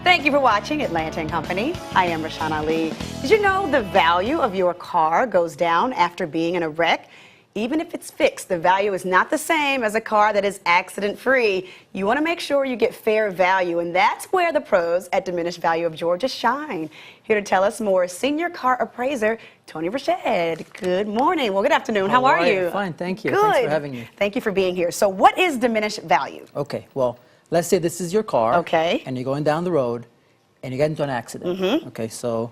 Thank you for watching Atlanta and Company. I am Rashawn Ali. Did you know the value of your car goes down after being in a wreck? Even if it's fixed, the value is not the same as a car that is accident-free. You want to make sure you get fair value, and that's where the pros at Diminished Value of Georgia shine. Here to tell us more, senior car appraiser Tony Rashad. Good morning. Well, good afternoon. How are you? Fine, thank you. Good. Thanks for having me. Thank you for being here. So what is diminished value? Okay, well, let's say this is your car. Okay. And you're going down the road, and you get into an accident. Mm-hmm. Okay, so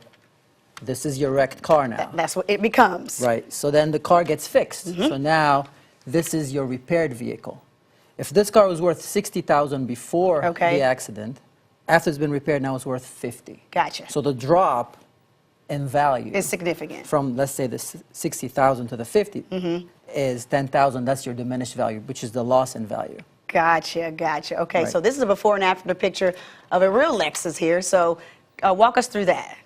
this is your wrecked car now. That's what it becomes. Right, so then the car gets fixed. Mm-hmm. So now this is your repaired vehicle. If this car was worth $60,000 before the accident, after it's been repaired, now it's worth $50,000. Gotcha. So the drop in value It's significant. from, let's say, the $60,000 to the $50,000 is $10,000. That's your diminished value, which is the loss in value. Gotcha, gotcha. Okay, Right. so this is a before and after picture of a real Lexus here. So walk us through that.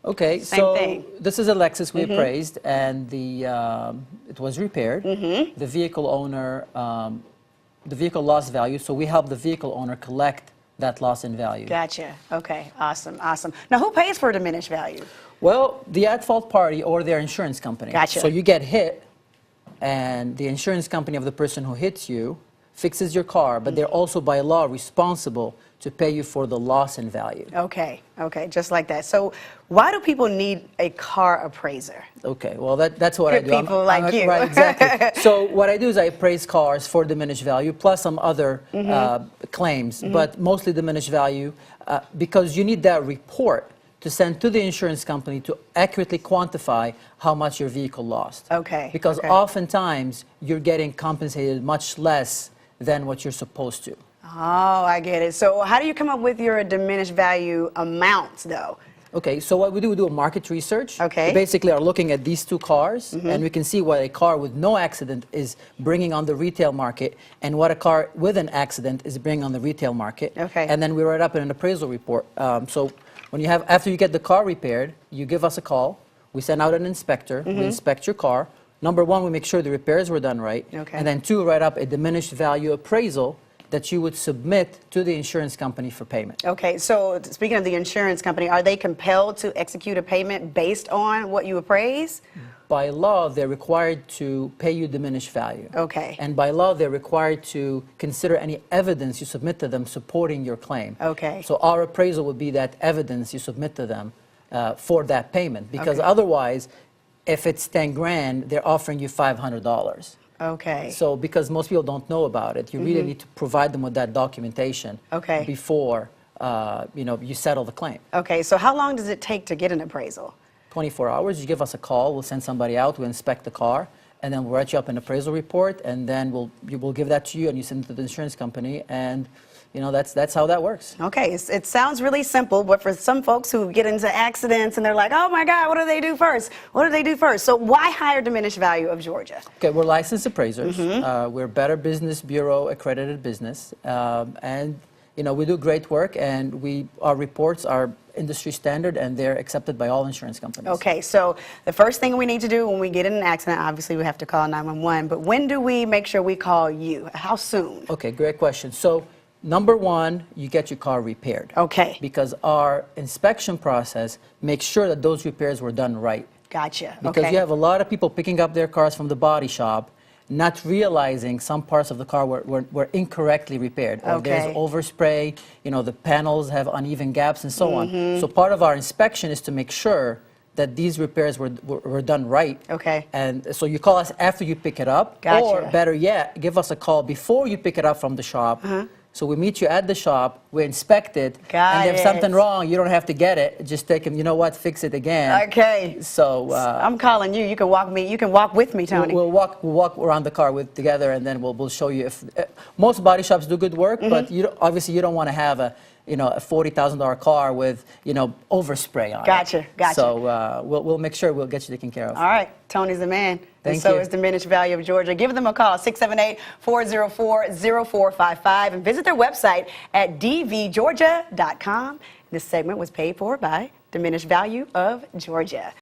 Okay, Same so thing. this is a Lexus we appraised, and it was repaired. The vehicle owner, the vehicle lost value, so we help the vehicle owner collect that loss in value. Gotcha. Okay, awesome, awesome. Now, who pays for diminished value? Well, the at-fault party or their insurance company. Gotcha. So you get hit, and the insurance company of the person who hits you fixes your car, but they're also by law responsible to pay you for the loss in value. Okay, okay, just like that. So why do people need a car appraiser? Okay, well, that's what I Good do. people like you. Right, exactly. So what I do is I appraise cars for diminished value, plus some other claims, but mostly diminished value, because you need that report to send to the insurance company to accurately quantify how much your vehicle lost. Okay. Because okay. oftentimes you're getting compensated much less than what you're supposed to. Oh, I get it. So how do you come up with your diminished value amounts, though? Okay, so what we do a market research. Okay. We basically are looking at these two cars, and we can see what a car with no accident is bringing on the retail market, and what a car with an accident is bringing on the retail market. Okay. And then we write up in an appraisal report. So when you after you get the car repaired, you give us a call. We send out an inspector. We inspect your car. Number one, we make sure the repairs were done right. Okay. And then two, write up a diminished value appraisal that you would submit to the insurance company for payment. Okay, so speaking of the insurance company, are they compelled to execute a payment based on what you appraise? By law, they're required to pay you diminished value. Okay. And by law, they're required to consider any evidence you submit to them supporting your claim. Okay. So our appraisal would be that evidence you submit to them for that payment. Because Okay. otherwise, if it's 10 grand, they're offering you $500. Okay. So because most people don't know about it, you really need to provide them with that documentation Okay. before you settle the claim. Okay, so how long does it take to get an appraisal? 24 hours, you give us a call, we'll send somebody out, we'll inspect the car, and then we'll write you up an appraisal report, and then we'll give that to you, and you send it to the insurance company, and that's how that works. Okay, it sounds really simple, but for some folks who get into accidents and they're like, oh my God, what do they do first? What do they do first? So why hire Diminished Value of Georgia? Okay, we're licensed appraisers. We're Better Business Bureau accredited business, and we do great work, and our reports are industry standard, and they're accepted by all insurance companies. Okay, so the first thing we need to do when we get in an accident, obviously we have to call 911, but when do we make sure we call you? How soon? Okay, great question. So number one, you get your car repaired. Okay. Because our inspection process makes sure that those repairs were done right. Gotcha. Because okay. you have a lot of people picking up their cars from the body shop, not realizing some parts of the car were incorrectly repaired. Or Okay. there's overspray, the panels have uneven gaps and so on. So part of our inspection is to make sure that these repairs were done right. Okay. And so you call us after you pick it up. Gotcha. Or better yet, give us a call before you pick it up from the shop. So we meet you at the shop, we inspect it, Got and if it. something wrong, you don't have to get it. Just take them, fix it again. Okay. So I'm calling you. You can walk with me, Tony. we'll walk around the car together, and then we'll show you if most body shops do good work, but obviously you don't want to have a $40,000 car with overspray on it. Gotcha. So we'll make sure we'll get you taken care of. All right, Tony's the man. Thank and so you. is Diminished Value of Georgia. Give them a call, 678-404-0455, and visit their website at dvgeorgia.com. This segment was paid for by Diminished Value of Georgia.